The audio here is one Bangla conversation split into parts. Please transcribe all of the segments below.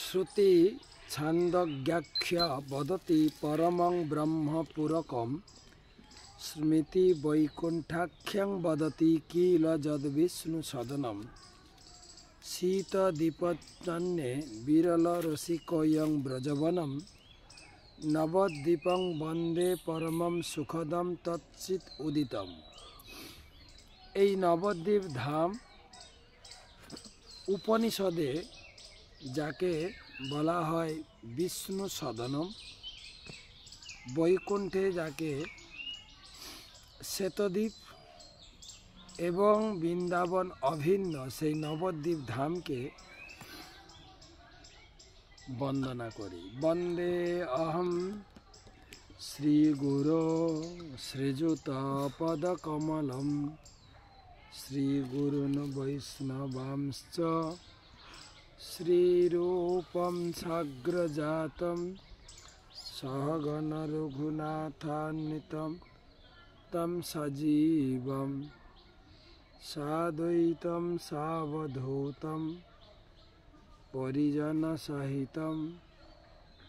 श्रुति छांदोग्याख्या वदति परमं ब्रह्म पुरकं स्मृति वैकुंठाख्यं वदति किल जद्विष्णु सदनम शीत दीपचन्ने विरल रसिकोयं ब्रजवनम नवद्वीपं वंदे परमं सुखदम तत्चित उदितम। এই নবদ্বীপ ধাম উপনিষদে যাকে বলা হয় বিষ্ণু সদনম, বৈকুণ্ঠে যাকে শ্বেতদ্বীপ এবং বৃন্দাবন অভিন্ন সেই নবদ্বীপ ধামকে বন্দনা করি। বন্দে অহম শ্রী গুরু শ্রীযুত পদকমলম শ্রীগুরুন বৈষ্ণবাংশ্চ শ্রীরূপম সাগ্রজাতম সহগণ রঘুনাথান্বিতম তম সজীবম সাদ্বৈতম সাবধূতম পরিজন সহিতম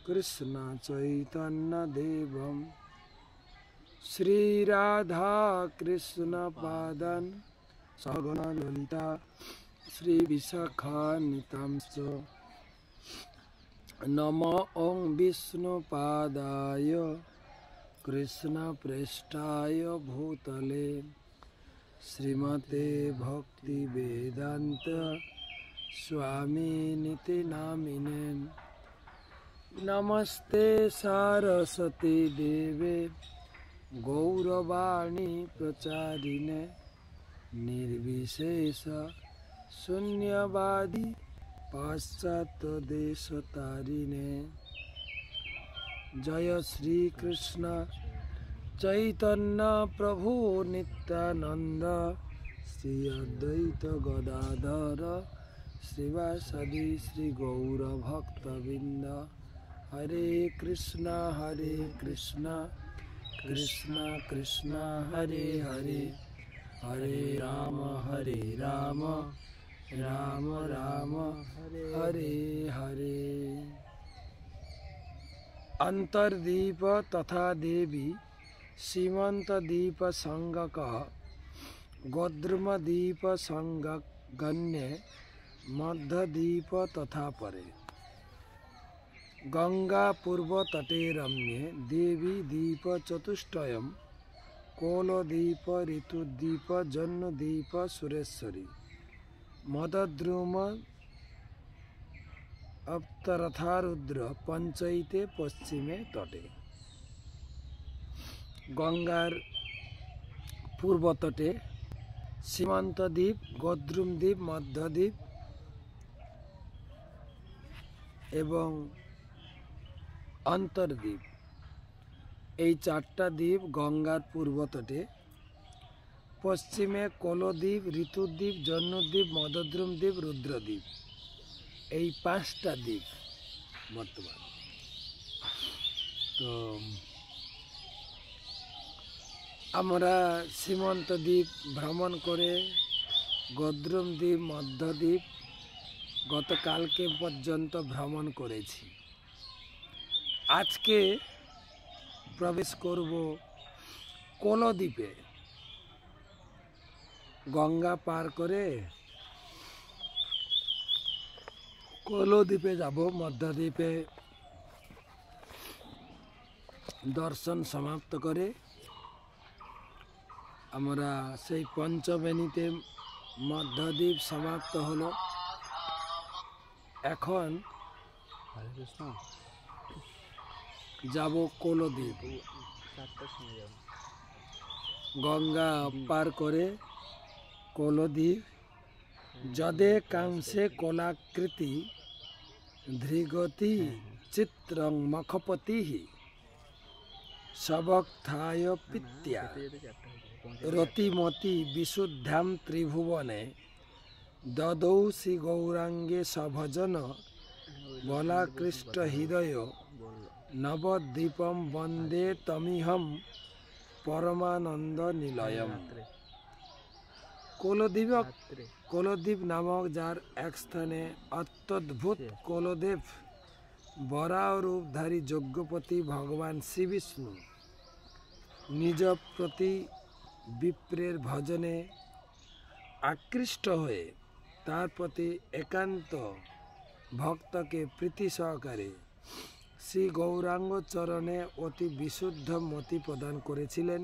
কৃষ্ণ চৈতন্য দেবম শ্রী রাধা কৃষ্ণ পাদন সগণ ললিতা শ্রী বিশাখান্বিতাংশ্চ। নমো ওং বিষ্ণুপাদায় কৃষ্ণ প্রেষ্ঠায় ভূতলে শ্রীমতে ভক্তি বেদান্ত স্বামিনিতি নামিনে। নমস্তে সারস্বতী দেবে গৌরবাণী প্রচারিণে निर्विशेष शून्यवादी पाश्चात्य देशतारिणे। जय श्री कृष्ण चैतन्य प्रभु नित्यानंद श्री अद्वैत गदाधर श्रीवासदि श्री गौर भक्तवृंद। हरे कृष्णा कृष्ण कृष्ण हरे हरे हरे राम राम राम हरे हरे। अंतर्दीप तथा देवी सीमंत दीप संगक गोद्रुम दीप संगक गण्य मध्यदीप तथा परे। गंगा पूर्व तटे रम्ये देवी दीप चतुष्टयम् कोलदीप ऋतुद्वीप जन्मदीप सुरेश्वरी मदद्रुम अप्तरथारुद्र पंचैते पश्चिमे तटे। गंगार पूर्व तटे सीमांत द्वीप गोद्रुम द्वीप मध्यद्वीप एवं अंतर्द्वीप এই চারটা দ্বীপ গঙ্গার পূর্ব তটে, পশ্চিমে কোলদ্বীপ ঋতুদ্বীপ জন্মদ্বীপ মদদ্রুম দ্বীপ রুদ্রদ্বীপ। এই পাঁচটা দ্বীপ বর্তমান। তো আমরা সীমান্ত দ্বীপ ভ্রমণ করে গোদ্রুম দ্বীপ মধ্যদ্বীপ গতকালকে পর্যন্ত ভ্রমণ করেছি। আজকে प्रवेश करब कोलद्वीपे। गंगा पार करे कोलद्वीपे जाब। मध्यद्वीपे दर्शन समाप्त करे आमरा सेई पंचबेनीते मध्यद्वीप समाप्त हलो। एखन हरे कृष्ण যাব কোলদ্বীপ। গঙ্গা পার করে কোলদ্বীপ যদে কাংসে কলাকৃতি ধৃগতি চিত্রং মখপতি সবক্থায় পিত্যা রতিমতি বিশুদ্ধাম ত্রিভুবনে দদৌসি গৌরাঙ্গে সভজন বলাকৃষ্ট হৃদয় नवद्वीपम वंदे तमिहम परमानंद निलयम। कोलद्वीप नामक जार एक स्थाने अत्यद्भुत कोलदेव বরাহ রূপধারী যজ্ঞপতি ভগবান শ্রী বিষ্ণু নিজ প্রতি বিপ্রের ভজনে আকৃষ্ট হয়ে তার প্রতি একান্ত ভক্তকে প্রীতি সহকারে শ্রী গৌরাঙ্গ চরণে অতি বিশুদ্ধ মতি প্রদান করেছিলেন।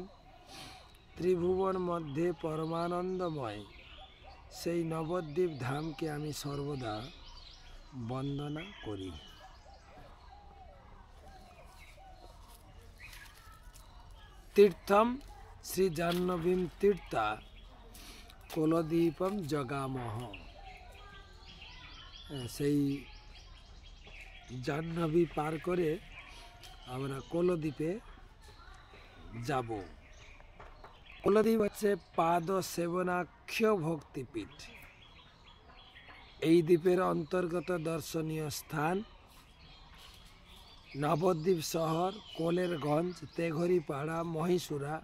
ত্রিভুবন মধ্যে পরমানন্দময় সেই নবদ্বীপ ধামকে আমি সর্বদা বন্দনা করি। তীর্থম শ্রী জাহ্নবীম তীর্থা কুলদীপম জগামহ। সেই জাহ্নবী পার করে আমরা কুলদ্বীপে যাব। কুলদ্বীপ হচ্ছে পাদ সেবনাক্ষ ভক্তিপীঠ। এই দ্বীপের অন্তর্গত দর্শনীয় স্থান নবদ্বীপ শহর, কোলেরগঞ্জ, তেঘরিপাড়া, মহীশূরা,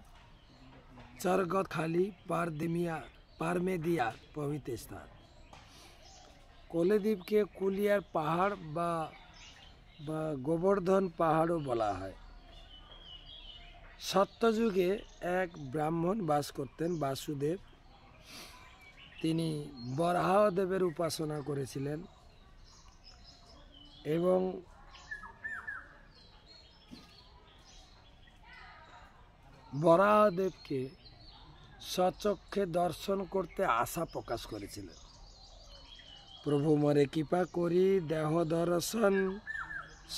চরগখালি, পারমেদিয়া প্রভৃতি স্থান। কোলদ্বীপকে কুলিয়ার পাহাড় বা গোবর্ধন পাহাড়ও বলা হয়। সত্যযুগে এক ব্রাহ্মণ বাস করতেন, বাসুদেব। তিনি বরাহদেবের উপাসনা করেছিলেন এবং বরাহদেবকে স্বচক্ষে দর্শন করতে আশা প্রকাশ করেছিলেন। প্রভু মরে কৃপা করি দেহ দর্শন,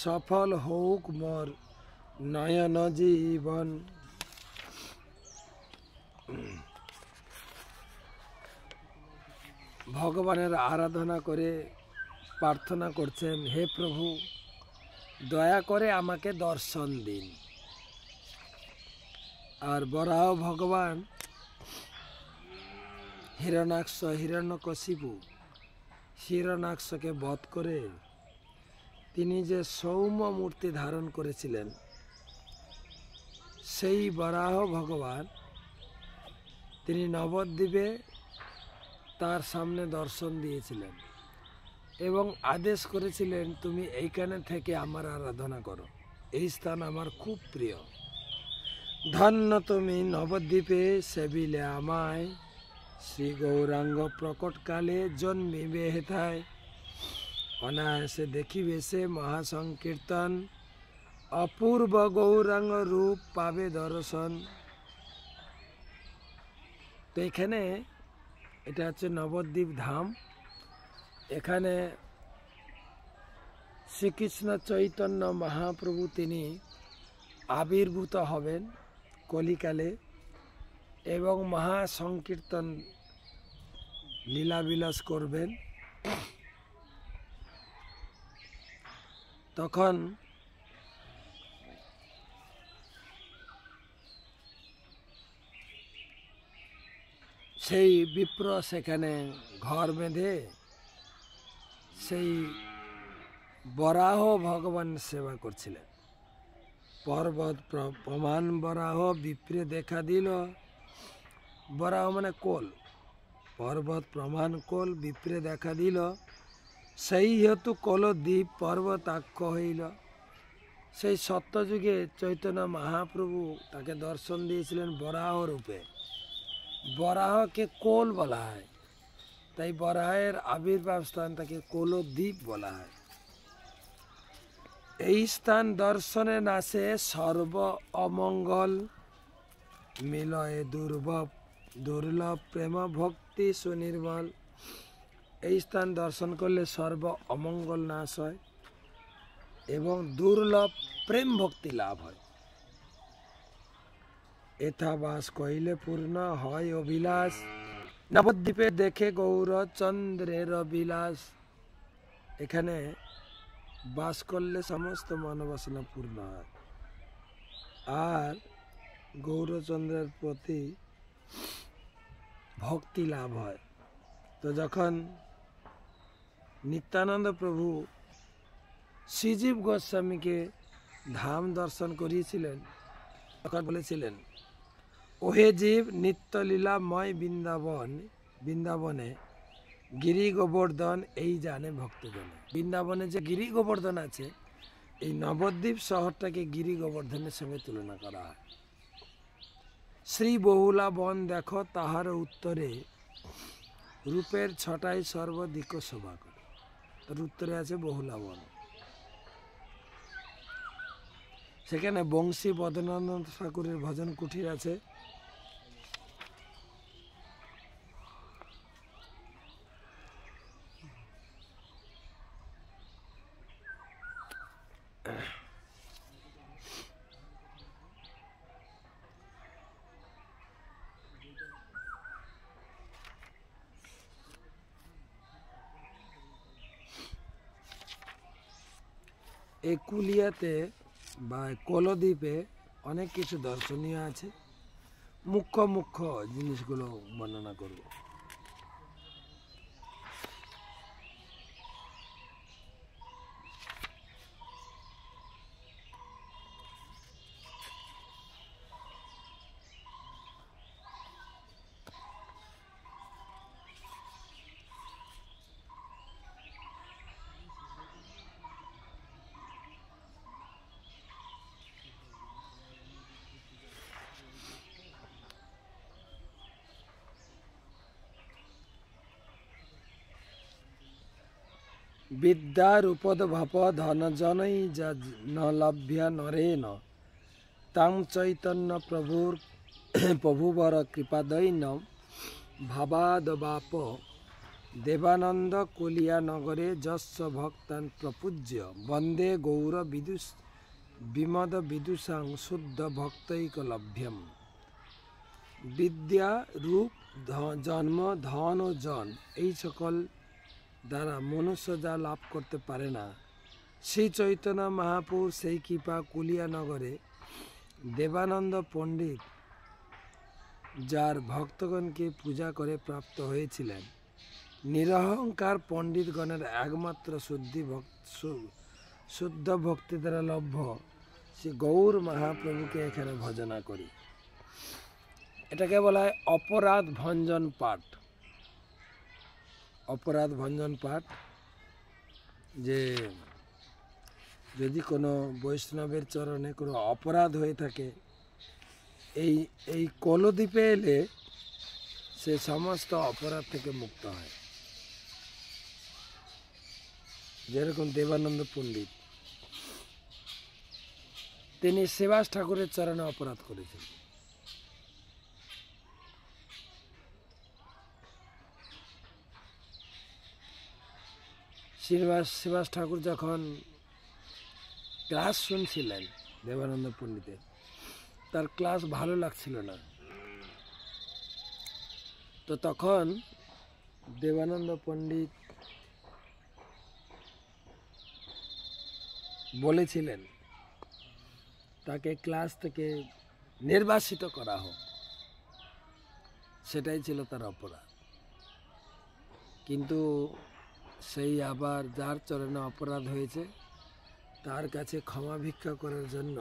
সফল হোক মোর নয়ন জীবন। ভগবানের আরাধনা করে প্রার্থনা করছেন, হে প্রভু দয়া করে আমাকে দর্শন দিন। আর বরাহ ভগবান হিরণ্যাক্ষকে বধ করে তিনি যে সৌম্য মূর্তি ধারণ করেছিলেন, সেই বরাহ ভগবান তিনি নবদ্বীপে তার সামনে দর্শন দিয়েছিলেন এবং আদেশ করেছিলেন, তুমি এইখানে থেকে আমার আরাধনা করো, এই স্থান আমার খুব প্রিয়। ধন্য তুমি নবদ্বীপে সেবিলে আমায়, শ্রী গৌরাঙ্গ প্রকটকালে জন্মিবে হেথায়। অনায়াসে দেখিবে সে মহাসংকীর্তন, অপূর্ব গৌরাঙ্গ রূপ পাবে দর্শন। তো এখানে এটা হচ্ছে নবদ্বীপ ধাম। এখানে শ্রীকৃষ্ণ চৈতন্য মহাপ্রভু তিনি আবির্ভূত হবেন কলিকালে এবং মহাসংকীর্তন লীলাবিলাস করবেন। তখন সেই বিপ্র সেখানে ঘর বেঁধে সেই বরাহ ভগবান সেবা করছিলেন। পর্বত প্রমাণ বরাহ বিপ্রে দেখা দিল। বরাহ মানে কোল, পর্বত প্রমাণ কোল বিপ্রে দেখা দিল। সেই হেতু কোলদ্বীপ পর্বতাক্ষ হইল। সেই সত্যযুগে চৈতন্য মহাপ্রভু তাকে দর্শন দিয়েছিলেন বরাহ রূপে। বরাহকে কোল বলা হয়, তাই বরাহের আবির্ভাব স্থান তাকে কোলদ্বীপ বলা হয়। এই স্থান দর্শনে নাশে সর্ব অমঙ্গল, মিলয়ে দুর্লভ প্রেম ভক্তি সুনির্মল। এই স্থান দর্শন করলে সর্ব অমঙ্গল নাশ হয় এবং দুর্লভ প্রেম ভক্তি লাভ হয়। এথা বাস কহিলে পূর্ণ হয় অভিলাষ, নবদ্বীপে দেখে গৌরচন্দ্রের বিলাস। এখানে বাস করলে সমস্ত মনোবাসনা পূর্ণ হয় আর গৌরচন্দ্রের প্রতি ভক্তি লাভ হয়। তো যখন নিত্যানন্দ প্রভু শ্রীজীব গোস্বামীকে ধাম দর্শন করিয়েছিলেন, তখন বলেছিলেন, ওহে জীব নিত্য লীলাময় বৃন্দাবনে গিরি গোবর্ধন এই জানে ভক্তজনে। বৃন্দাবনে যে গিরি গোবর্ধন আছে এই নবদ্বীপ শহরটাকে গিরি গোবর্ধনের সঙ্গে তুলনা করা হয়। শ্রী বহুলা বন দেখো তাহার উত্তরে, রূপের ছটাই সর্বদিক শোভা করে। তার উত্তরে আছে বহুলা বন। সেখানে বংশী বদনানন্দ ঠাকুরের ভজন কুঠির আছে। এই কুলিয়াতে বা কলদ্বীপে অনেক কিছু দর্শনীয় আছে। মুখ্য মুখ্য জিনিসগুলো বর্ণনা করব। বিদ্যার উপদ্ভাপ ধনজনৈ যা ন লভ্য নরেন, তাং চৈতন্য প্রভুবর কৃপাদৈন ভাবাদবাপ দেবানন্দ কুলিয়া নগরে যস্য ভক্তান প্রপূজ্য বন্দে গৌর বিমদ বিদুষাং শুদ্ধ ভক্তৈকলভ্যম। বিদ্যা, রূপ, জন্ম, ধন ও জন এই সকল দ্বারা মনুষ্য যা লাভ করতে পারে না, শ্রী চৈতন্য মহাপুর সেই কৃপা কুলিয়া নগরে দেবানন্দ পণ্ডিত যার ভক্তগণকে পূজা করে প্রাপ্ত হয়েছিলেন। নিরহংকার পণ্ডিতগণের একমাত্র শুদ্ধ ভক্তি দ্বারা লভ্য শ্রী গৌর মহাপ্রভুকে এখানে ভজনা করি। এটাকে বলা হয় অপরাধ ভঞ্জন পাঠ। অপরাধ ভঞ্জন পাঠ, যে যদি কোনো বৈষ্ণবের চরণে কোনো অপরাধ হয়ে থাকে, এই কলদ্বীপে এলে সে সমস্ত অপরাধ থেকে মুক্ত হয়। যেরকম দেবানন্দ পণ্ডিত, তিনি শ্রীবাস ঠাকুরের চরণে অপরাধ করেছেন। শ্রীবাস ঠাকুর যখন ক্লাস শুনছিলেন দেবানন্দ পণ্ডিতের, তার ক্লাস ভালো লাগছিল না। তো তখন দেবানন্দ পণ্ডিত বলেছিলেন তাকে ক্লাস থেকে নির্বাসিত করা হোক। সেটাই ছিল তার অপরাধ। কিন্তু সেই আবার যার চরণে অপরাধ হয়েছে তার কাছে ক্ষমা ভিক্ষা করার জন্য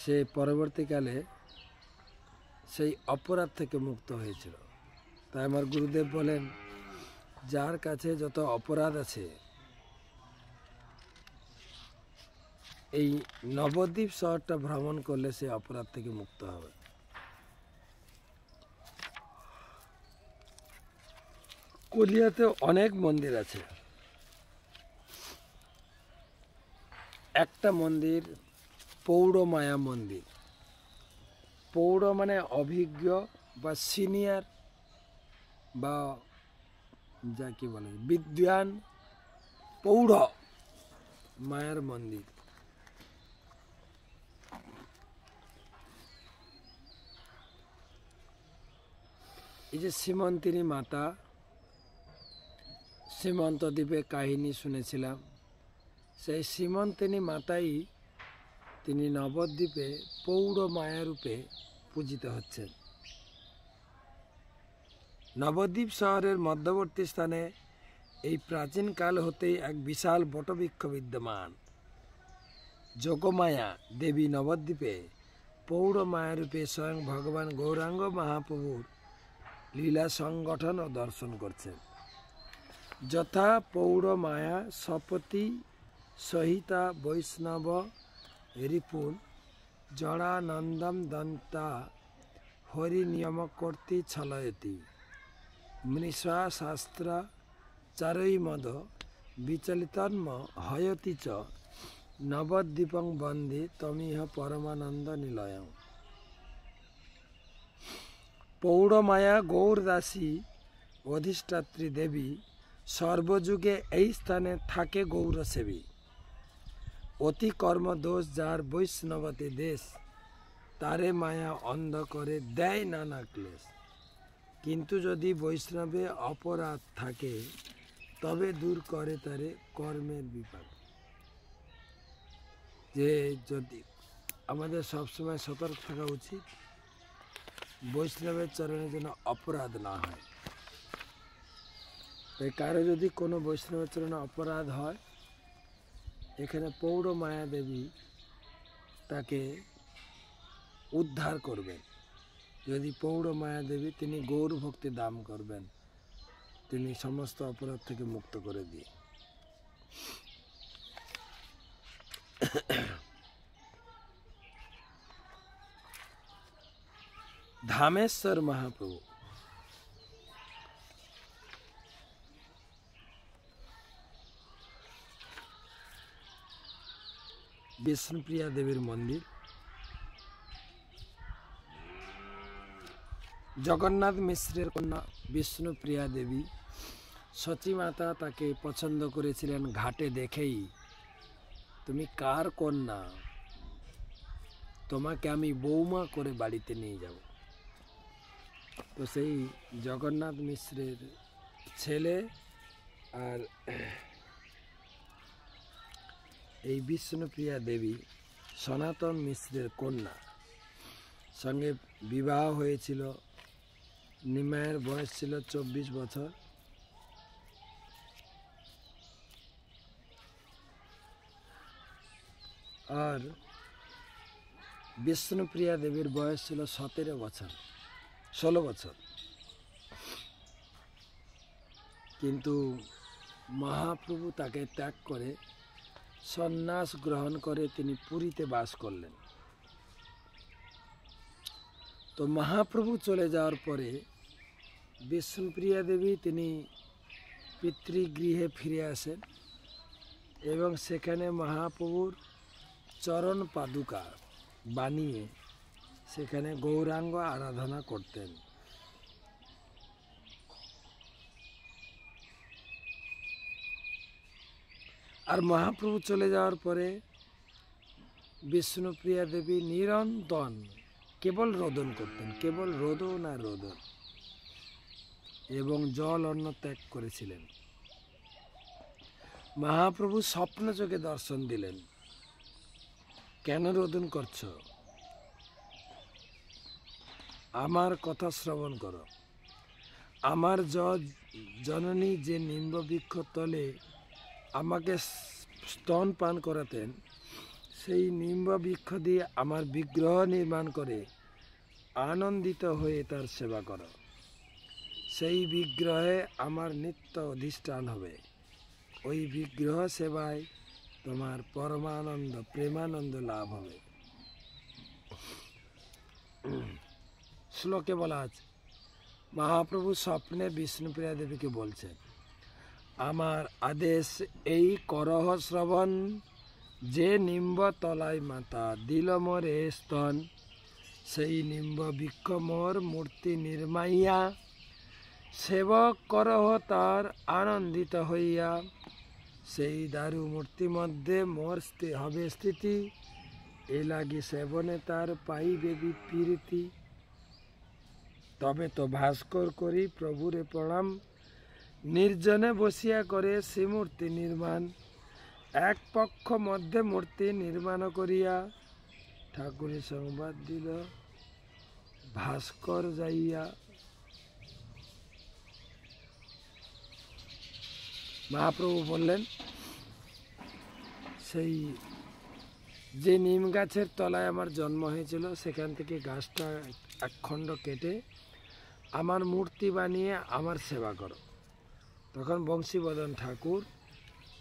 সে পরবর্তীকালে সেই অপরাধ থেকে মুক্ত হয়েছিল। তাই আমার গুরুদেব বলেন, যার কাছে যত অপরাধ আছে, এই নবদ্বীপ শহরটা ভ্রমণ করলে সে অপরাধ থেকে মুক্ত হবে। কুলিয়াতে অনেক মন্দির আছে। একটা মন্দির পৌড় মায়া মন্দির। পৌড় মানে অভিজ্ঞ বা সিনিয়র বা যা কি বলে বিদ্বান, পৌড় মায়ার মন্দির। এই যে সীমন্তিনী মাতা, সীমন্ত দ্বীপে কাহিনী শুনেছিলাম, সেই সীমন্তিনী মাতাই তিনি নবদ্বীপে পৌড় মায়া রূপে পূজিত হচ্ছেন। নবদ্বীপ শহরের মধ্যবর্তী স্থানে এই প্রাচীন কাল হতেই এক বিশাল বটবৃক্ষ বিদ্যমান। যোগমায়া দেবী নবদ্বীপে পৌড় মায়া রূপে স্বয়ং ভগবান গৌরাঙ্গ মহাপ্রভুর লীলা সংগঠন ও দর্শন করছেন। যথা পৌড় মায়া সপতি সহিতা বৈষ্ণব রিপুন জড়ানন্দম দন্তা হরি নিয়ম কর্তি ছলয়তি মৃষা শাস্ত্র চারৈ মদ বিচলিতন্ম হয়তি চ নবদ্বীপং বন্দে তমিহ পরমানন্দ নিলয়ং। পৌড়মায়া গৌরদাসী অধিষ্ঠাত্রী দেবী সর্বযুগে এই স্থানে থাকে গৌরসেবী। অতি কর্মদোষ যার বৈষ্ণবতে দেশ, তারে মায়া অন্ধ করে দেয় নানা ক্লেশ। কিন্তু যদি বৈষ্ণবে অপরাধ থাকে, তবে দূর করে তারে কর্মের বিপাক। যে যদি আমাদের সবসময় সতর্ক থাকা উচিত, বৈষ্ণবের চরণে যেন অপরাধ না হয়। তাই কারো যদি কোনো বৈষ্ণবের চরণে অপরাধ হয়, এখানে পৌড় মায়া দেবী তাকে উদ্ধার করবেন। যদি পৌড় মায়া দেবী, তিনি গৌর ভক্তি দান করবেন, তিনি সমস্ত অপরাধ থেকে মুক্ত করে দিয়ে। ধামেশ্বর মহাপ্রভু বিষ্ণুপ্রিয়া দেবীর মন্দির। জগন্নাথ মিশ্রের কন্যা বিষ্ণুপ্রিয়া দেবী, সচী মাতা তাকে পছন্দ করেছিলেন ঘাটে দেখেই, তুমি কার কন্যা, তোমাকে আমি বৌমা করে বাড়িতে নিয়ে যাব। তো সেই জগন্নাথ মিশ্রের ছেলে আর এই বিষ্ণুপ্রিয়া দেবী সনাতন মিশ্রের কন্যা সঙ্গে বিবাহ হয়েছিল। নিমায়ের বয়স ছিল 24 বছর। আর বিষ্ণুপ্রিয়া দেবীর বয়স ছিল 16 বছর। কিন্তু মহাপ্রভু তাকে ত্যাগ করে সন্ন্যাস গ্রহণ করে তিনি পুরীতে বাস করলেন। তো মহাপ্রভু চলে যাওয়ার পরে বিষ্ণুপ্রিয়া দেবী তিনি পিতৃগৃহে ফিরে আসেন এবং সেখানে মহাপ্রভুর চরণ পাদুকা বানিয়ে সেখানে গৌরাঙ্গ আরাধনা করতেন। আর মহাপ্রভু চলে যাওয়ার পরে বিষ্ণুপ্রিয়া দেবী নিরন্তর কেবল রোদন করতেন, কেবল রোদন আর রোদন, এবং জল অন্ন ত্যাগ করেছিলেন। মহাপ্রভু স্বপ্ন চোখে দর্শন দিলেন, কেন রোদন করছো, আমার কথা শ্রবণ করো। আমার জননী যে নিম্ব বৃক্ষ তলে আমাকে স্তন পান করাতেন, সেই নিম্ব বৃক্ষ দিয়ে আমার বিগ্রহ নির্মাণ করে আনন্দিত হয়ে তার সেবা করো। সেই বিগ্রহে আমার নিত্য অধিষ্ঠান হবে। ওই বিগ্রহ সেবায় তোমার পরমানন্দ প্রেমানন্দ লাভ হবে। শ্লোকে বলা আছে, মহাপ্রভু স্বপ্নে বিষ্ণুপ্রিয়া দেবীকে বলছেন, আমার আদেশ এই করহ শ্রবণ, যে নিম্ব তলায় মাতা দিল মোরে স্তন, সেই নিম্ব বৃক্ষ মোর মূর্তি নির্মাইয়া, সেবক করহ তার আনন্দিত হইয়া, সেই দারু মূর্তি মধ্যে মোর হবে স্থিতি, এ লাগি সেবনে তার পাইবে প্রীতি। তবে তো ভাস্কর করি প্রভুরে প্রণাম, নির্জনে বসিয়া করে শ্রীমূর্তি নির্মাণ, এক পক্ষ মধ্যে মূর্তি নির্মাণ করিয়া, ঠাকুরে সংবাদ দিল ভাস্কর যাইয়া। মহাপ্রভু বললেন, সেই যে নিম গাছের তলায় আমার জন্ম হয়েছিল, সেখান থেকে গাছটা একখণ্ড কেটে আমার মূর্তি বানিয়ে আমার সেবা করো। তখন বংশীবদন ঠাকুর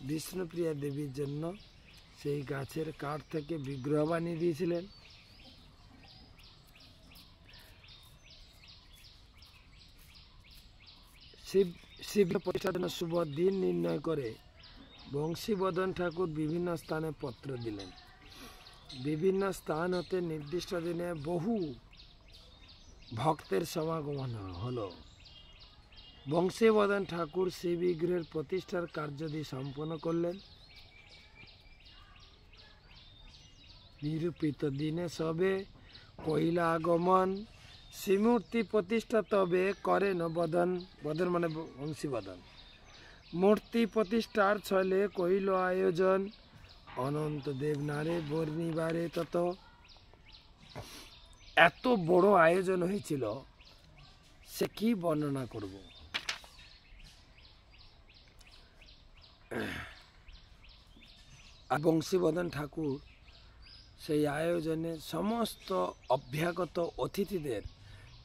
বিষ্ণুপ্রিয়া দেবীর জন্য সেই গাছের কাঠ থেকে বিগ্রহ বানিয়ে দিয়েছিলেন। শিব প্রতিষ্ঠার জন্য শুভ দিন নির্ণয় করে বংশীবদন ঠাকুর বিভিন্ন স্থানে পত্র দিলেন। বিভিন্ন স্থান হতে নির্দিষ্ট দিনে বহু ভক্তের সমাগমন হলো। বংশীবদন ঠাকুর শ্রী বিগ্রহের প্রতিষ্ঠার কার্যদি সম্পন্ন করলেন। নিরূপিত দিনে সবে কইলা আগমন, শ্রীমূর্তি প্রতিষ্ঠা তবে করেন বদন। বদন মানে বংশীবদন। মূর্তি প্রতিষ্ঠার ছলে কইল আয়োজন, অনন্ত দেবনারে বর্ণিবারে তত। এত বড় আয়োজন হয়েছিল, সে কি বর্ণনা করব। আর বংশীবদন ঠাকুর সেই আয়োজনে সমস্ত অভ্যাগত অতিথিদের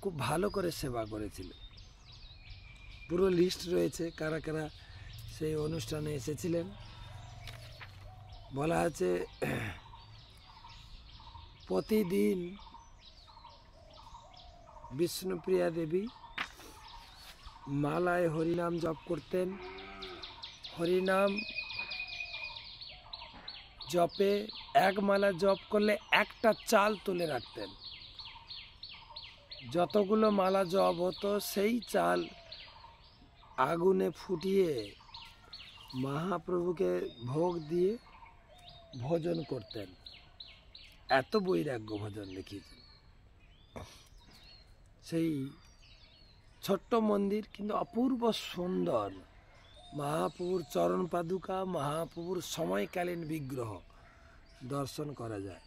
খুব ভালো করে সেবা করেছিলেন। পুরো লিস্ট রয়েছে কারা কারা সেই অনুষ্ঠানে এসেছিলেন। বলা আছে প্রতিদিন বিষ্ণুপ্রিয়া দেবী মালায় হরিনাম জপ করতেন। হরিনাম জপে এক মালা জপ করলে একটা চাল তুলে রাখতেন। যতগুলো মালা জপ হতো সেই চাল আগুনে ফুটিয়ে মহাপ্রভুকে ভোগ দিয়ে ভোজন করতেন। এত বৈরাগ্য ভোজন দেখিয়েছেন। সেই ছোট্ট মন্দির কিন্তু অপূর্ব সুন্দর। মহাপ্রভুর চরণ পাদুকা, মহাপ্রভুর সময়কালীন বিগ্রহ দর্শন করা যায়।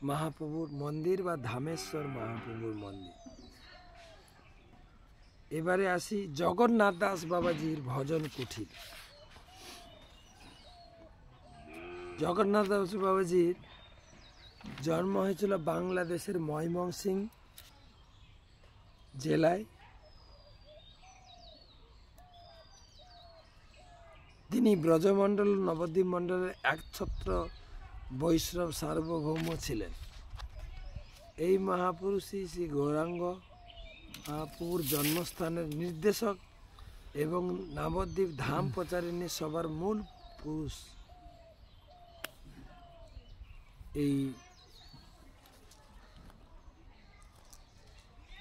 মহাপ্রভুর মন্দির বা ধামেশ্বর মহাপ্রভুর মন্দির। এবারে আসি জগন্নাথ দাস বাবাজির ভজন কুঠির। জগন্নাথ দাস বাবাজির জন্ম হয়েছিল বাংলাদেশের ময়মনসিংহ জেলায়। তিনি ব্রজমণ্ডল নবদ্বীপ মণ্ডলের একছত্র বৈষ্ণব সার্বভৌম ছিলেন। এই মহাপুরুষই শ্রী গৌরাঙ্গ মহাপ্রভুর জন্মস্থানের নির্দেশক এবং নবদ্বীপ ধাম প্রচারিণী সবার মূল পুরুষ। এই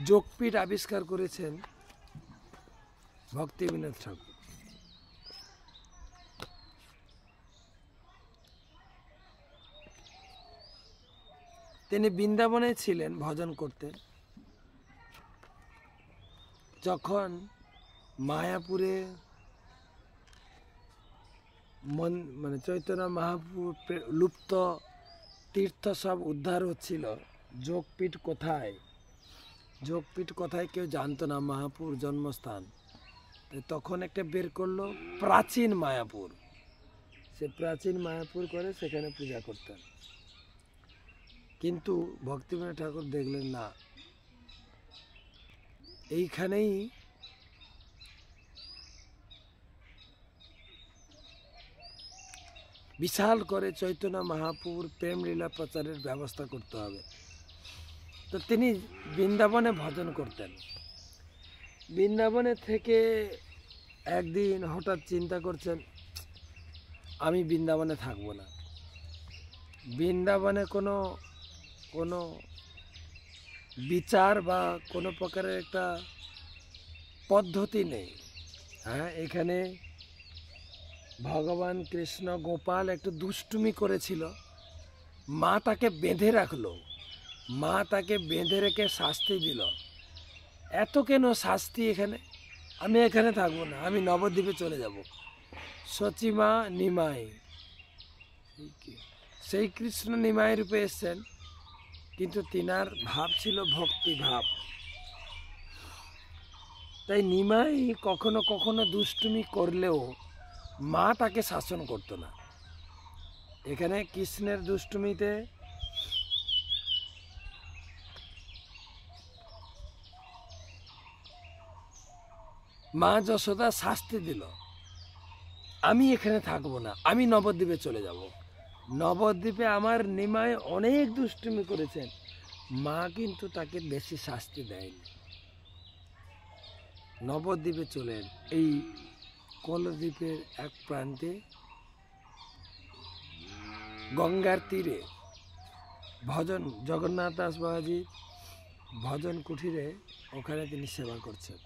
যোগপীঠ আবিষ্কার করেছেন ভক্তিবিনোদ ঠাকুর। তিনি বৃন্দাবনে ছিলেন, ভজন করতেন। যখন মায়াপুরে মানে চৈতন্য মহাপ্রভু লুপ্ত তীর্থ সব উদ্ধার হচ্ছিল, যোগপীঠ কোথায়, যোগপীঠ কোথায় কেউ জানতো না, মহাপুর জন্মস্থান। তখন একটা বের করলো প্রাচীন মায়াপুর। সে প্রাচীন মায়াপুর করে সেখানে পূজা করতেন। কিন্তু ভক্তিবিনোদ ঠাকুর দেখলেন না, এইখানেই বিশাল করে চৈতন্য মহাপ্রভুর প্রেম লীলা প্রচারের ব্যবস্থা করতে হবে। তো তিনি বৃন্দাবনে ভজন করতেন। বৃন্দাবনে থেকে একদিন হঠাৎ চিন্তা করছেন, আমি বৃন্দাবনে থাকবো না। বৃন্দাবনে কোনো কোনো বিচার বা কোনো প্রকারের একটা পদ্ধতি নেই। হ্যাঁ, এখানে ভগবান কৃষ্ণ গোপাল একটু দুষ্টুমি করেছিল, মা তাকে বেঁধে রাখলো, মা তাকে বেঁধে রেখে শাস্তি দিল। এত কেন শাস্তি এখানে? আমি এখানে থাকবো না, আমি নবদ্বীপে চলে যাব। সচিমা নিমাই, সেই কৃষ্ণ নিমাই রূপে এসছেন, কিন্তু তিনার ভাব ছিল ভক্তি ভাব। তাই নিমাই কখনো কখনো দুষ্টুমি করলেও মা তাকে শাসন করতো না। এখানে কৃষ্ণের দুষ্টুমিতে মা যশোদা শাস্তি দিল, আমি এখানে থাকবো না, আমি নবদ্বীপে চলে যাব। নবদ্বীপে আমার নিমাই অনেক দুষ্টুমি করেছেন, মা কিন্তু তাকে বেশি শাস্তি দেয়নি। নবদ্বীপে চলেন। এই কলদ্বীপের এক প্রান্তে গঙ্গার তীরে ভজন জগন্নাথ দাস বাবাজি ভজন কুঠিরে, ওখানে তিনি সেবা করছেন।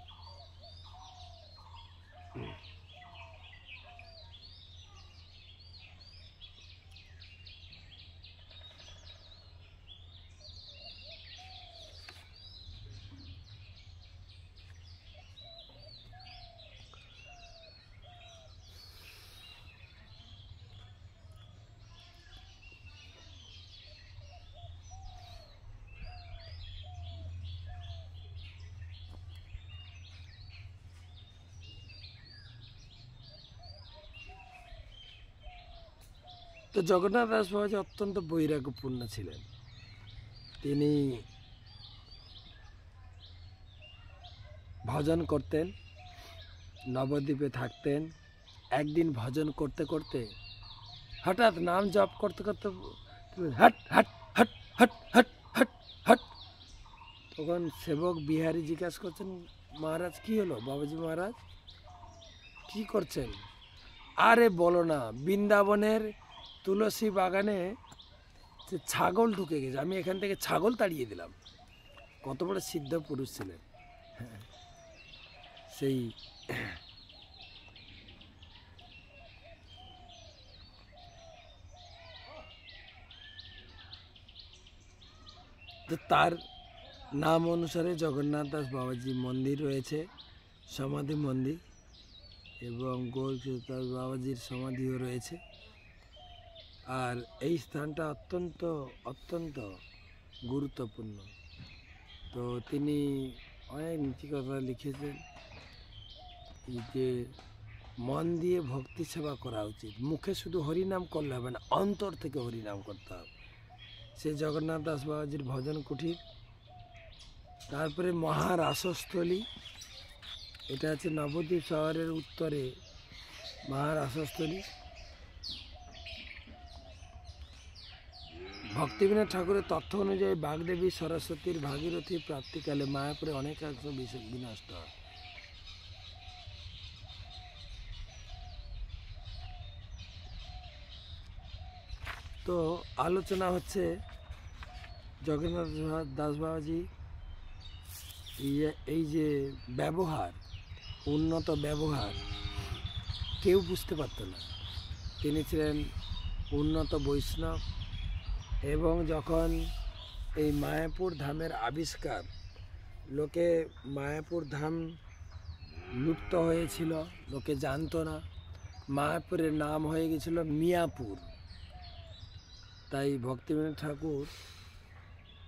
তো জগন্নাথ দাস বাবাজি অত্যন্ত বৈরাগ্যপূর্ণ ছিলেন। তিনি ভজন করতেন, নবদ্বীপে থাকতেন। একদিন ভজন করতে করতে হঠাৎ নাম জপ করতে করতে hot hot hot hot hot hot hot, তখন সেবক বিহারি জিজ্ঞাসা করছেন, মহারাজ কি হলো? বাবাজি মহারাজ কি করছেন? আরে বলো না, বৃন্দাবনের তুলসী বাগানে যে ছাগল ঢুকে গেছে, আমি এখান থেকে ছাগল তাড়িয়ে দিলাম। কত বড় সিদ্ধ পুরুষ ছিলেন। সেই তো তার নাম অনুসারে জগন্নাথ দাস বাবাজি মন্দির রয়েছে, সমাধি মন্দির, এবং গৌরদাস বাবাজির সমাধিও রয়েছে। আর এই স্থানটা অত্যন্ত অত্যন্ত গুরুত্বপূর্ণ। তো তিনি অনেক নীতি কথা লিখেছেন, যে মন দিয়ে ভক্তি সেবা করা উচিত, মুখে শুধু হরিনাম করলে হবে না, অন্তর থেকে হরিনাম করতে হবে। সে জগন্নাথ দাস বাবাজির ভজন কুঠির। তারপরে মহারাসস্থলী, এটা হচ্ছে নবদ্বীপ শহরের উত্তরে মহারাসস্থলী। ভক্তিবিনোদ ঠাকুরের তথ্য অনুযায়ী বাগদেবী সরস্বতীর ভাগীরথী প্রাপ্তিকালে মায়াপুরে অনেকাংশ বিনষ্ট হয়। তো আলোচনা হচ্ছে জগন্নাথ দাস বাবাজি এই যে ব্যবহার, উন্নত ব্যবহার কেউ বুঝতে পারত না। তিনি ছিলেন উন্নত বৈষ্ণব, এবং যখন এই মায়াপুর ধামের আবিষ্কার, লোকে মায়াপুর ধাম লুপ্ত হয়েছিল, লোকে জানতো না, মায়াপুরের নাম হয়ে গেছিল মিয়াপুর। তাই ভক্তিবিনোদ ঠাকুর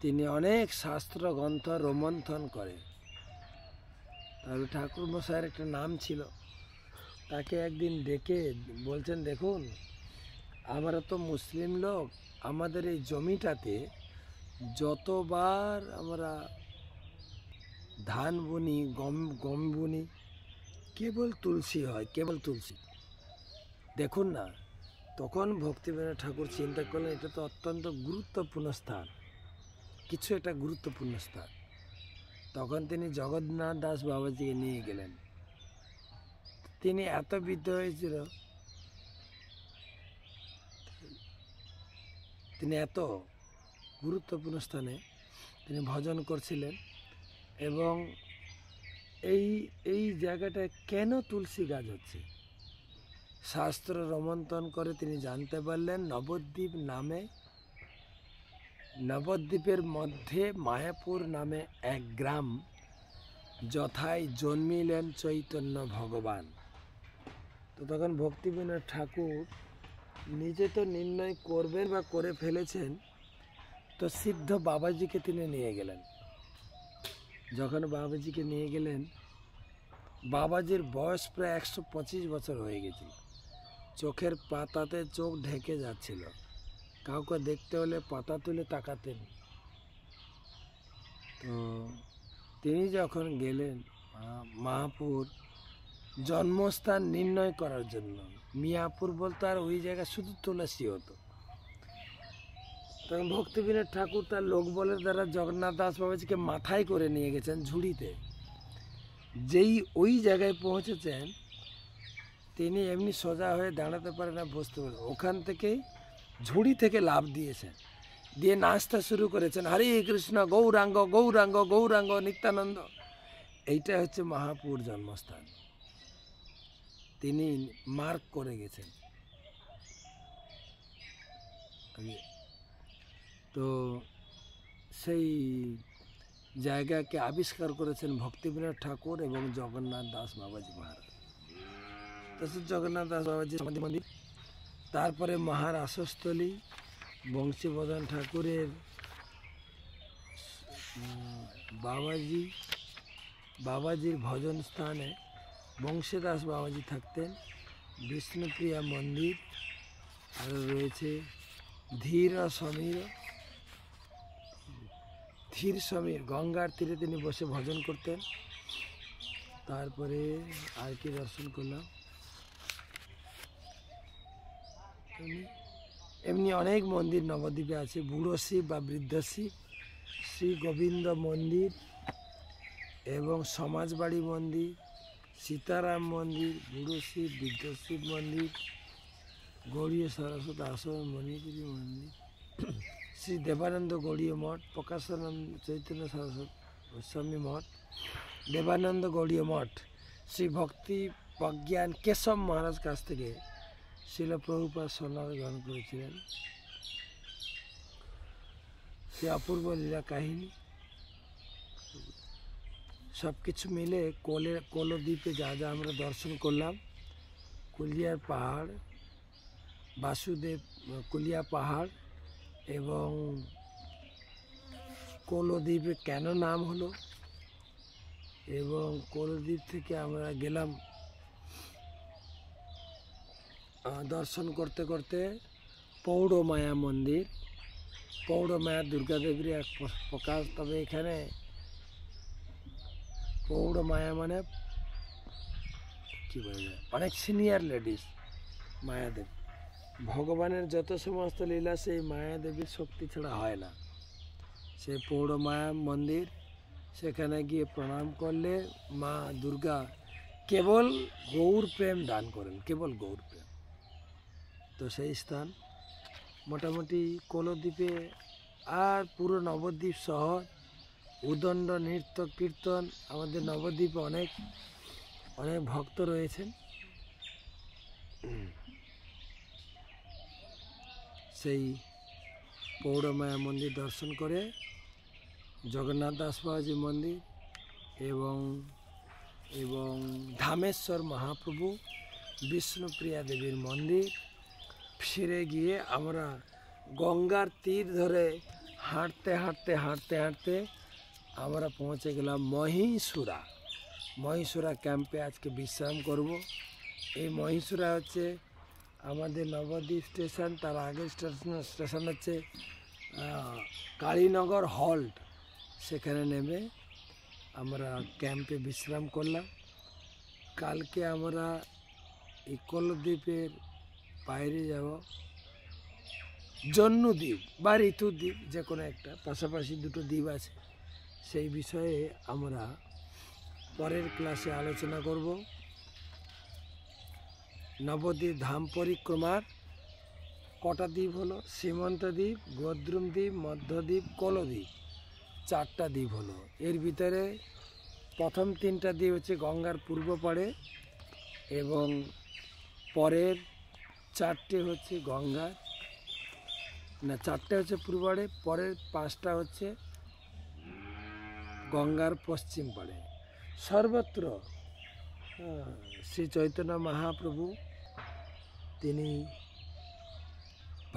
তিনি অনেক শাস্ত্র গ্রন্থ রোমন্থন করে। তারপরে ঠাকুর মশাইয়ের একটা নাম ছিল, তাকে একদিন ডেকে বলছেন, দেখুন আমরা তো মুসলিম লোক, আমাদের এই জমিটাতে যতবার আমরা ধান বুনি, গম বুনি, কেবল তুলসী হয়, কেবল তুলসী। দেখুন না, তখন ভক্তিবিনোদ ঠাকুর চিন্তা করলেন এটা তো অত্যন্ত গুরুত্বপূর্ণ স্থান, কিছু একটা গুরুত্বপূর্ণ স্থান। তখন তিনি জগন্নাথ দাস বাবাজিকে নিয়ে গেলেন। তিনি এত বৃদ্ধ হয়েছিল, তিনি এত গুরুত্বপূর্ণ স্থানে তিনি ভজন করছিলেন, এবং এই জায়গাটায় কেন তুলসী গাছ হচ্ছে, শাস্ত্র রোমন্থন করে তিনি জানতে পারলেন নবদ্বীপ নামে, নবদ্বীপের মধ্যে মায়াপুর নামে এক গ্রাম, যথায় জন্মিলেন চৈতন্য ভগবান। তো তখন ভক্তিবিনোদ ঠাকুর নিজে তো নির্ণয় করবেন বা করে ফেলেছেন, তো সিদ্ধ বাবাজিকে তিনি নিয়ে গেলেন। যখন বাবাজিকে নিয়ে গেলেন, বাবাজির বয়স প্রায় 125 বছর হয়ে গেছিল, চোখের পাতাতে চোখ ঢেকে যাচ্ছিল, কাউকে দেখতে হলে পাতা তুলে তাকাতেন। তো তিনি যখন গেলেন মায়াপুর জন্মস্থান নির্ণয় করার জন্য, মিয়াপুর বলতো, আর ওই জায়গায় শুধু তুলসী হতো। তখন ভক্তিবিনোদ ঠাকুর তার লোকবলের দ্বারা জগন্নাথ দাস বাবাজিকে মাথায় করে নিয়ে গেছেন ঝুড়িতে। যেই ওই জায়গায় পৌঁছেছেন, তিনি এমনি সোজা হয়ে দাঁড়াতে পারে না, বসতে পারে, ওখান থেকেই ঝুড়ি থেকে লাফ দিয়েছেন, দিয়ে নাচতে শুরু করেছেন, হরে কৃষ্ণ গৌরাঙ্গ গৌরাঙ্গ গৌরাঙ্গ নিত্যানন্দ। এইটা হচ্ছে মহাপুর জন্মস্থান, তিনি মার্ক করে গেছেন। তো সেই জায়গাকে আবিষ্কার করেছেন ভক্তিবিনোদ ঠাকুর এবং জগন্নাথ দাস বাবাজি মহারাজ। জগন্নাথ দাস বাবাজি সমাধি মন্দির, তারপরে মহারাসস্থলী বংশীবদন ঠাকুরের বাবাজির ভজন স্থানে বংশীদাস বাবাজি থাকতেন। বিষ্ণুপ্রিয়া মন্দির, আরও রয়েছে ধীর সমীর, গঙ্গার তীরে তিনি বসে ভজন করতেন। তারপরে আর কি দর্শন করলাম, এমনি অনেক মন্দির নবদ্বীপে আছে। বুড়ো শিব বা বৃদ্ধ শিব, শ্রী গোবিন্দ মন্দির এবং সমাজবাড়ি মন্দির, সীতারাম মন্দির, বুড়ো শিব, বৃদ্ধ শিব মন্দির, গৌড়ীয় সরস্বতী আশ্রম মণিপুরী মন্দির, শ্রী দেবানন্দ গৌড়ীয় মঠ, প্রকাশানন্দ চৈতন্য সরস্বতী গোস্বামী মঠ, দেবানন্দ গৌড়ীয় মঠ, শ্রী ভক্তি প্রজ্ঞান কেশব মহারাজ কাছ থেকে শিল প্রভুপাদ সন্ন্যাস গ্রহণ করেছিলেন। সে অপূর্ব লীলা কাহিনী সব কিছু মিলে কোলদ্বীপে যা যা আমরা দর্শন করলাম, কুলিয়ার পাহাড়, বাসুদেব কুলিয়া পাহাড় এবং কোলদ্বীপে কেন নাম হলো, এবং কোলদ্বীপ থেকে আমরা গেলাম দর্শন করতে করতে পৌড়মায়া মন্দির। পৌড়মায়া দুর্গাদেবীর এক প্রকাশ, তবে এখানে পৌড়মায়া মানে কি বলা যায়, অনেক সিনিয়র লেডিস মায়াদেবী। ভগবানের যত সমস্ত লীলা সেই মায়াদেবীর শক্তি ছাড়া হয় না। সেই পৌড়মায়া মন্দির, সেখানে গিয়ে প্রণাম করলে মা দুর্গা কেবল গৌর প্রেম দান করেন, কেবল গৌর প্রেম। তো সেই স্থান মোটামুটি কোলদ্বীপে আর পুরো নবদ্বীপ শহর, উদণ্ড নৃত্য কীর্তন। আমাদের নবদ্বীপে অনেক অনেক ভক্ত রয়েছেন। সেই পৌড়মায়া মন্দির দর্শন করে জগন্নাথ দাস বাবাজি মন্দির এবং ধামেশ্বর মহাপ্রভু বিষ্ণুপ্রিয়া দেবীর মন্দির ফিরে গিয়ে আমরা গঙ্গার তীর ধরে হাঁটতে হাঁটতে হাঁটতে হাঁটতে আমরা পৌঁছে গেলাম মহীশূরা ক্যাম্পে। আজকে বিশ্রাম করব। এই মহীশূরা হচ্ছে আমাদের নবদ্বীপ স্টেশন, তার আগের স্টেশন হচ্ছে কালীনগর হল্ট। সেখানে নেমে আমরা ক্যাম্পে বিশ্রাম করলাম। কালকে আমরা এই কোলদ্বীপের বাইরে যাব, জন্মদ্বীপ বা ঋতুদ্বীপ, যে কোনো একটা, পাশাপাশি দুটো দ্বীপ আছে। সেই বিষয়ে আমরা পরের ক্লাসে আলোচনা করব। নবদ্বীপ ধাম পরিক্রমার কটা দ্বীপ হলো? সীমন্ত দ্বীপ, গদ্রুম দ্বীপ, মধ্যদ্বীপ, কোলদ্বীপ, 4টা দ্বীপ হলো। এর ভিতরে প্রথম 3টা দ্বীপ হচ্ছে গঙ্গার পূর্ব পাড়ে এবং পরের 4টে হচ্ছে গঙ্গার, না 4টে হচ্ছে পূর্ব পাড়ে, পরের 5টা হচ্ছে গঙ্গার পশ্চিম পাড়ে। সর্বত্র শ্রী চৈতন্য মহাপ্রভু তিনি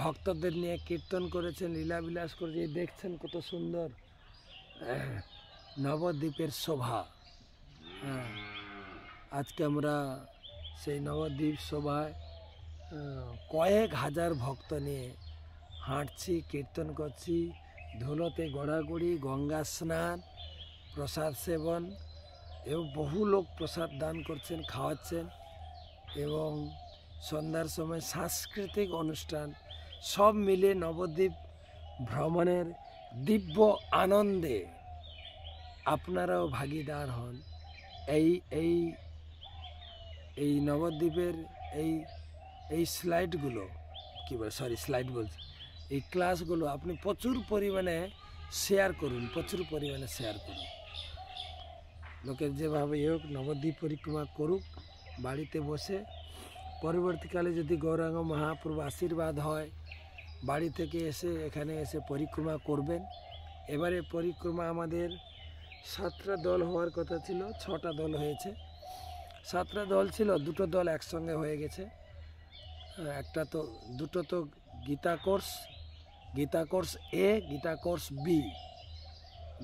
ভক্তদের নিয়ে কীর্তন করেছেন, লীলাবিলাস করেছেন। দেখছেন কত সুন্দর নবদ্বীপের শোভা। আজকে আমরা সেই নবদ্বীপ শোভায় কয়েক হাজার ভক্ত নিয়ে হাঁটছি, কীর্তন করছি, ধুলোতে গড়াগড়ি, গঙ্গা স্নান, প্রসাদ সেবন, এবং বহু লোক প্রসাদ দান করছেন, খাওয়াচ্ছেন। এবং সন্ধ্যার সময় সাংস্কৃতিক অনুষ্ঠান, সব মিলে নবদ্বীপ ভ্রমণের দিব্য আনন্দে আপনারাও ভাগীদার হন। এই এই এই নবদ্বীপের এই এই স্লাইডগুলো কী বলে, স্লাইড বলছি, এই ক্লাসগুলো আপনি প্রচুর পরিমাণে শেয়ার করুন, প্রচুর পরিমাণে শেয়ার করুন। লোকের যেভাবে হোক নবদ্বীপ পরিক্রমা করুক বাড়িতে বসে। পরবর্তীকালে যদি গৌরাঙ্গ মহাপ্রভু আশীর্বাদ হয়, বাড়ি থেকে এসে এখানে এসে পরিক্রমা করবেন। এবারে পরিক্রমা আমাদের 7টা দল হওয়ার কথা ছিল, 6টা দল হয়েছে। 7টা দল ছিল, 2টো দল একসঙ্গে হয়ে গেছে। দুটো তো গীতা কোর্স এ, গীতা কোর্স বি,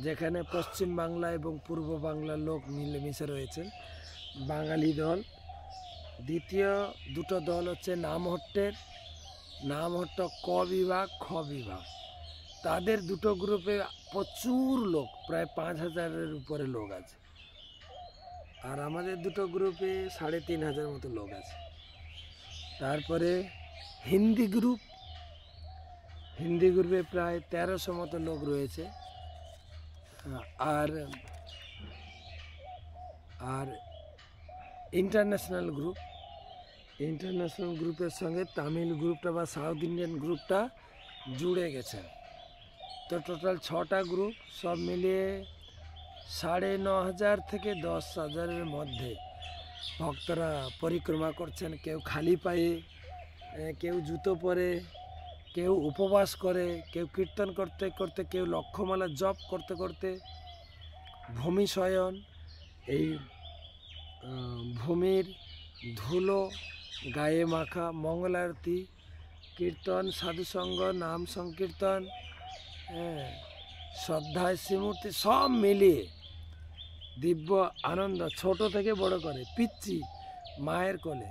যেখানে পশ্চিম বাংলা এবং পূর্ব বাংলার লোক মিলেমিশে রয়েছেন, বাঙালি দল। দ্বিতীয় দুটো দল হচ্ছে নামহট্ট ক বিভাগ, খ বিভাগ। তাদের দুটো গ্রুপে প্রচুর লোক, প্রায় 5000-এর উপরে লোক আছে। আর আমাদের দুটো গ্রুপে 3500 মতো লোক আছে। তারপরে হিন্দি গ্রুপে প্রায় 1300 মতো লোক রয়েছে। আর ইন্টারন্যাশনাল গ্রুপের সঙ্গে তামিল গ্রুপটা বা সাউথ ইন্ডিয়ান গ্রুপটা জুড়ে গেছে। তো টোটাল 6টা গ্রুপ, সব মিলিয়ে 9500 থেকে 10,000-এর মধ্যে ভক্তরা পরিক্রমা করছেন। কেউ খালি পায়ে, কেউ জুতো পরে, কেউ উপবাস করে, কেউ কীর্তন করতে করতে, কেউ লক্ষমালা জপ করতে করতে, ভূমি শয়ন, এই ভূমির ধুলো গায়ে মাখা, মঙ্গল আরতি, কীর্তন, সাধুসঙ্গ, নাম সংকীর্তন, শ্রদ্ধায় শ্রীমূর্তি, সব মিলিয়ে দিব্য আনন্দ। ছোট থেকে বড় করে, পিচ্চি মায়ের কোলে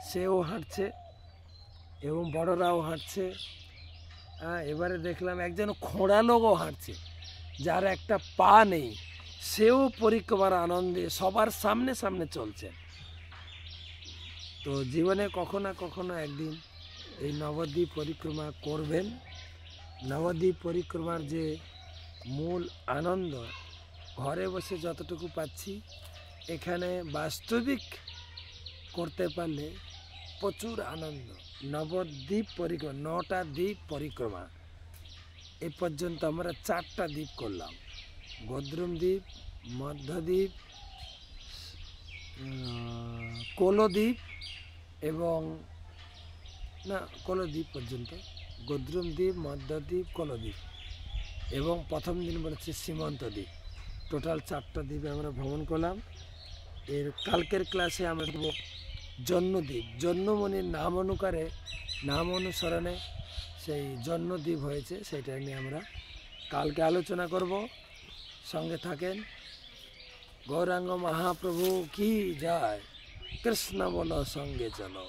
সেও হাঁটছে এবং বড়রাও হাঁটছে। এবারে দেখলাম একজন খোঁড়া লোকও হাঁটছে, যার একটা পা নেই, সেও পরিক্রমার আনন্দে সবার সামনে সামনে চলছে। তো জীবনে কখনো না কখনো একদিন এই নবদ্বীপ পরিক্রমা করবেন। নবদ্বীপ পরিক্রমার যে মূল আনন্দ ঘরে বসে যতটুকু পাচ্ছি, এখানে বাস্তবিক করতে পারলে প্রচুর আনন্দ। নবদ্বীপ পরিক্রমা, 9টা দ্বীপ পরিক্রমা, এ পর্যন্ত আমরা 4টা দ্বীপ করলাম, গদ্রুম দ্বীপ, মধ্যদ্বীপ, কোলদ্বীপ এবং কোলদ্বীপ পর্যন্ত, গদ্রুম দ্বীপ, মধ্যদ্বীপ, কোলদ্বীপ এবং প্রথম দিন বলেছে সীমন্ত দ্বীপ। টোটাল 4টা দ্বীপে আমরা ভ্রমণ করলাম। এর কালকের ক্লাসে আমরা দেবো জন্মদ্বীপ। জন্মমণির নাম অনুসরণে সেই জন্মদ্বীপ হয়েছে, সেটা নিয়ে আমরা কালকে আলোচনা করব। সঙ্গে থাকেন। গৌরাঙ্গ মহাপ্রভু কি জয়, কৃষ্ণ বলো সঙ্গে চলো।